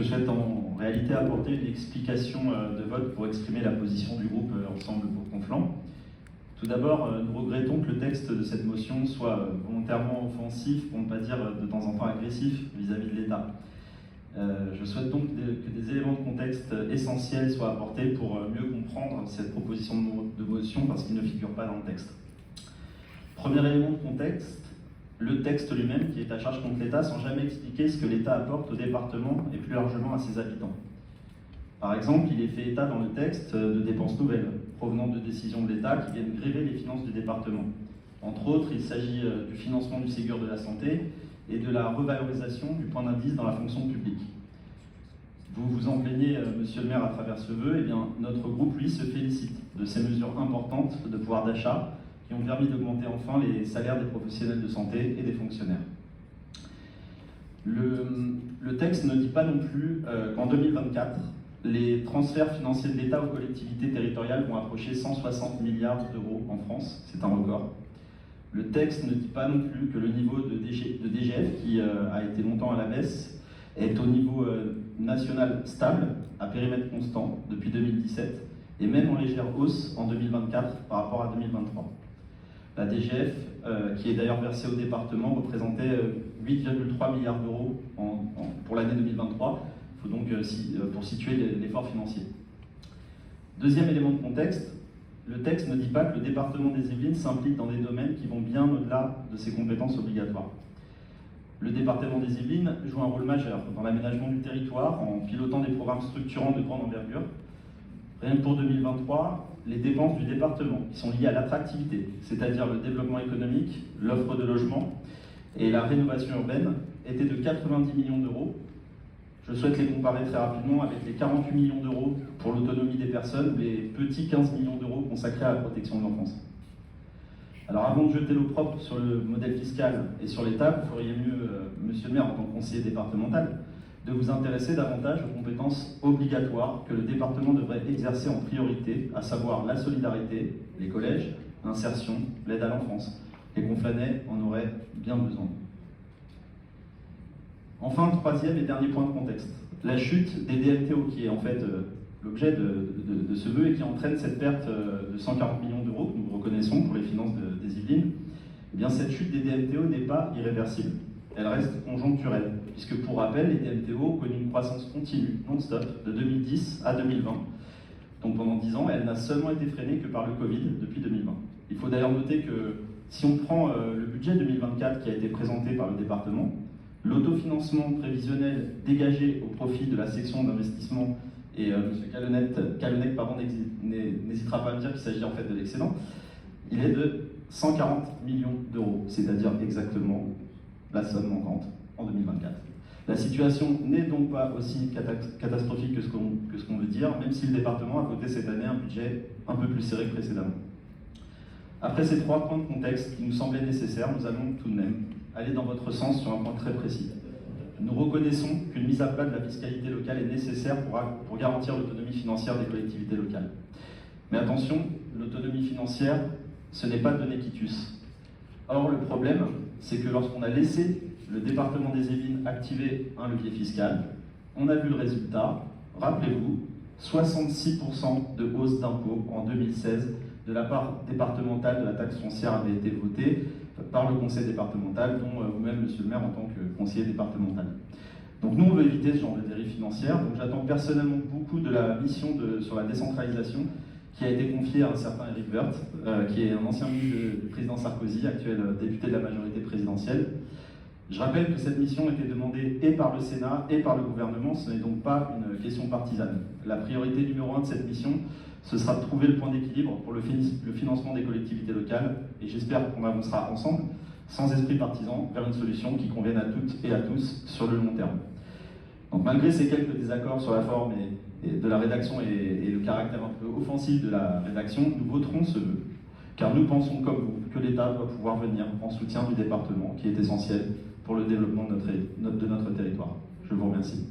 Je souhaite en réalité apporter une explication de vote pour exprimer la position du groupe Ensemble pour Conflans. Tout d'abord, nous regrettons que le texte de cette motion soit volontairement offensif, pour ne pas dire de temps en temps agressif vis-à-vis de l'État. Je souhaite donc que des éléments de contexte essentiels soient apportés pour mieux comprendre cette proposition de motion parce qu'il ne figure pas dans le texte. Premier élément de contexte, le texte lui-même qui est à charge contre l'État sans jamais expliquer ce que l'État apporte au département et plus largement à ses habitants. Par exemple, il est fait état dans le texte de dépenses nouvelles provenant de décisions de l'État qui viennent grever les finances du département. Entre autres, il s'agit du financement du Ségur de la santé et de la revalorisation du point d'indice dans la fonction publique. Vous vous en plaignez, monsieur le maire, à travers ce vœu, eh bien, notre groupe, lui, se félicite de ces mesures importantes de pouvoir d'achat qui ont permis d'augmenter enfin les salaires des professionnels de santé et des fonctionnaires. Le texte ne dit pas non plus qu'en 2024, les transferts financiers de l'État aux collectivités territoriales vont approcher 160 milliards d'euros en France, c'est un record. Le texte ne dit pas non plus que le niveau de DGF, qui a été longtemps à la baisse, est au niveau national stable, à périmètre constant, depuis 2017, et même en légère hausse en 2024 par rapport à 2023. La DGF, qui est d'ailleurs versée au département, représentait 8,3 milliards d'euros pour l'année 2023. Il faut donc pour situer l'effort financier. Deuxième élément de contexte, le texte ne dit pas que le département des Yvelines s'implique dans des domaines qui vont bien au-delà de ses compétences obligatoires. Le département des Yvelines joue un rôle majeur dans l'aménagement du territoire en pilotant des programmes structurants de grande envergure. Rien que pour 2023, les dépenses du département qui sont liées à l'attractivité, c'est-à-dire le développement économique, l'offre de logement et la rénovation urbaine, étaient de 90 millions d'euros. Je souhaite les comparer très rapidement avec les 48 millions d'euros pour l'autonomie des personnes ou les petits 15 millions d'euros consacrés à la protection de l'enfance. Alors avant de jeter l'opprobre sur le modèle fiscal et sur l'État, vous feriez mieux, monsieur le maire, en tant que conseiller départemental, de vous intéresser davantage aux compétences obligatoires que le département devrait exercer en priorité, à savoir la solidarité, les collèges, l'insertion, l'aide à l'enfance. Les Conflanais en auraient bien besoin. Enfin, troisième et dernier point de contexte, la chute des DMTO, qui est en fait l'objet de ce vœu et qui entraîne cette perte de 140 millions d'euros que nous reconnaissons pour les finances des Yvelines. Eh bien, cette chute des DMTO n'est pas irréversible. Elle reste conjoncturelle, puisque pour rappel, les DMTO ont connu une croissance continue, non-stop, de 2010 à 2020. Donc pendant 10 ans, elle n'a seulement été freinée que par le Covid depuis 2020. Il faut d'ailleurs noter que si on prend le budget 2024 qui a été présenté par le département, l'autofinancement prévisionnel dégagé au profit de la section d'investissement, et M. Calonec n'hésitera pas à me dire qu'il s'agit en fait de l'excédent, il est de 140 millions d'euros, c'est-à-dire exactement la somme manquante en 2024. La situation n'est donc pas aussi catastrophique que ce qu'on veut dire, même si le département a voté cette année un budget un peu plus serré que précédemment. Après ces trois points de contexte qui nous semblaient nécessaires, nous allons tout de même aller dans votre sens sur un point très précis. Nous reconnaissons qu'une mise à plat de la fiscalité locale est nécessaire pour garantir l'autonomie financière des collectivités locales. Mais attention, l'autonomie financière, ce n'est pas donné quitus. Or, le problème, c'est que lorsqu'on a laissé le département des Yvelines activer un levier fiscal, on a vu le résultat, rappelez-vous, 66% de hausse d'impôts en 2016 de la part départementale de la taxe foncière avait été votée par le conseil départemental, dont vous-même, monsieur le maire, en tant que conseiller départemental. Donc nous, on veut éviter ce genre de dérive financière. Donc j'attends personnellement beaucoup de la mission sur la décentralisation qui a été confiée à un certain Éric Woerth, qui est un ancien ministre du président Sarkozy, actuel député de la majorité présidentielle. Je rappelle que cette mission était demandée et par le Sénat et par le gouvernement, ce n'est donc pas une question partisane. La priorité numéro 1 de cette mission, ce sera de trouver le point d'équilibre pour le financement des collectivités locales, et j'espère qu'on avancera ensemble, sans esprit partisan, vers une solution qui convienne à toutes et à tous sur le long terme. Donc malgré ces quelques désaccords sur la forme et de la rédaction et le caractère un peu offensif de la rédaction, nous voterons ce vœu, car nous pensons comme vous que l'État doit pouvoir venir en soutien du département, qui est essentiel pour le développement de notre territoire. Je vous remercie.